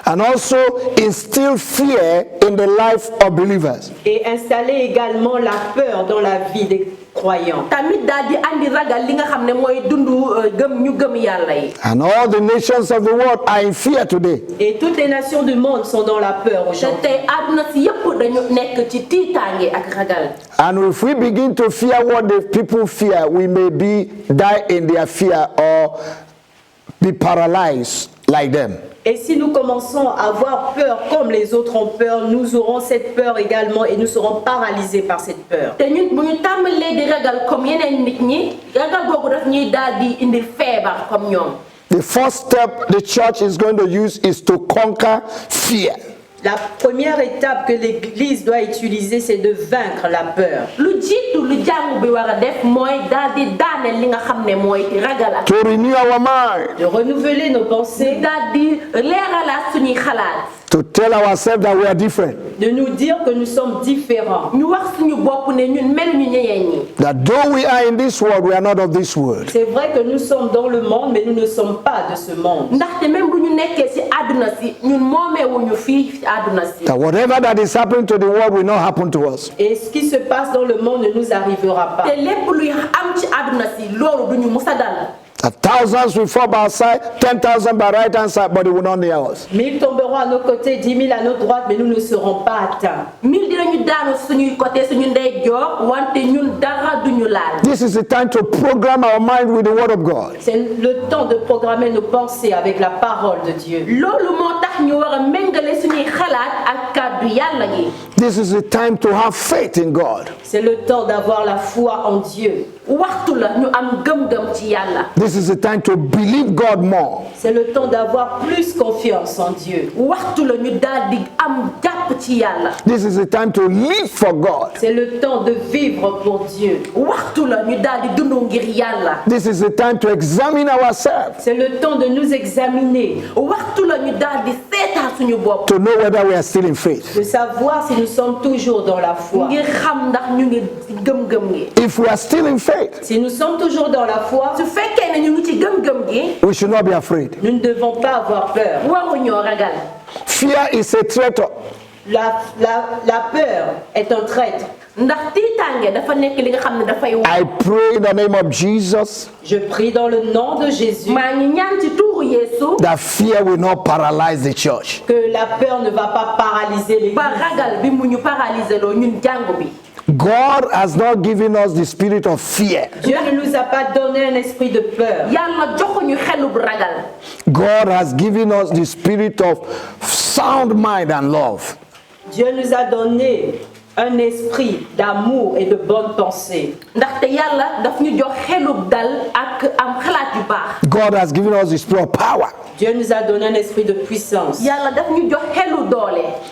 And also instill fear in the life of believers. Et installer également la peur dans la vie des croyants. And all the nations of the world are in fear today. Et toutes les nations du monde sont dans la peur aujourd'hui. And if we begin to fear what the people fear, we may die in their fear or be paralyzed like them. Et si nous commençons à avoir peur comme les autres ont peur, nous aurons cette peur également et nous serons paralysés par cette peur. The first step the church is going to use is to conquer fear. La première étape que l'Église doit utiliser, c'est de vaincre la peur. To renew our mind. De renouveler nos pensées. To tell ourselves that we are different. De nous dire que nous sommes différents. That though we are in this world, we are not of this world. C'est vrai que nous sommes dans le monde, mais nous ne sommes pas de ce monde. That whatever that is happening to the world will not happen to us. Et ce qui se passe dans le monde ne nous arrivera pas. That thousands will fall by our side, 10,000 by right hand side, but it will not near us. 1000 tomberont à nos côtés, 10 000 à notre droite, mais nous ne serons pas atteints. This is the time to program our mind with the word of God. C'est le temps de programmer nos pensées avec la parole de Dieu. This is the time to have faith in God. C'est le temps d'avoir la foi en Dieu. This is the time to believe God more. C'est le temps d'avoir plus confiance en Dieu. This is the time to live for God. C'est le temps de vivre pour Dieu. This is the time to examine ourselves. C'est le temps de nous examiner. To know whether we are still in faith. De savoir si nous sommes toujours dans la foi. If we are still in faith, si nous sommes toujours dans la foi, we should not be afraid. Nous ne devons pas avoir peur. Fear is a threat. La peur est un traître. I pray in the name of Jesus. Je prie dans le nom de Jésus. That fear will not paralyze the church. Que la peur ne va pas paralyser l'Église. God has not given us the spirit of fear. Dieu ne nous a pas donné un esprit de peur. God has given us the spirit of sound mind and love. Dieu nous a donné un esprit d'amour et de bonne pensée. God has given us the spirit of power. Dieu nous a donné un esprit de puissance.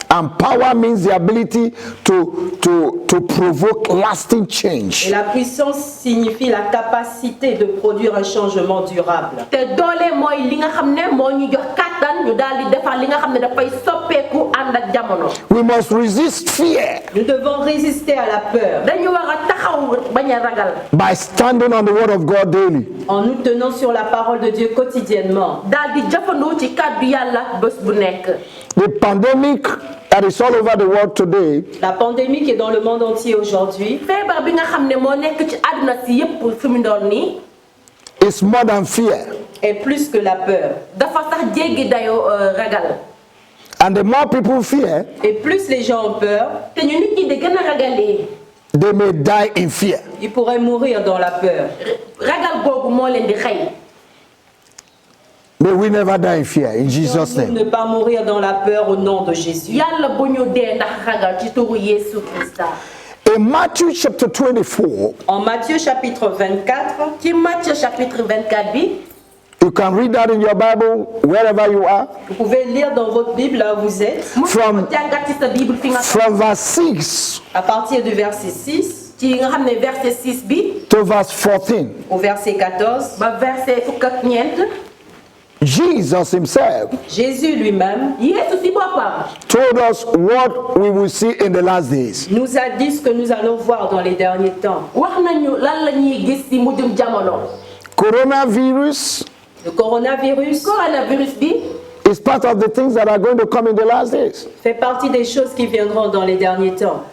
And power means the ability to provoke lasting change. Et la puissance signifie la capacité de produire un changement durable. We must resist fear. Nous devons résister à la peur. By standing on the word of God daily. En nous tenant sur la parole de Dieu quotidiennement. The pandemic that is all over the world today. La pandémie qui est dans le monde entier aujourd'hui. It's more than fear. Et plus que la peur. And the more people fear, et plus les gens ont peur, they may die in fear. Ils pourraient mourir dans la peur. May we never die in fear in Jesus' name. Ne pas mourir dans la peur au nom de Jésus. In Matthew chapter 24, en Matthieu chapitre 24, you can read that in your Bible wherever you are. Vous pouvez lire dans votre Bible là où vous êtes. From verse 6 à partir du verset 6 to verse 14. Au verset 14. Jesus himself Jésus lui-même told us what we will see in the last days. Nous a dit ce que nous allons voir dans les derniers temps. Coronavirus le coronavirus It's part of the things that are going to come in the last days. Fait partie des choses qui viendront dans les derniers temps.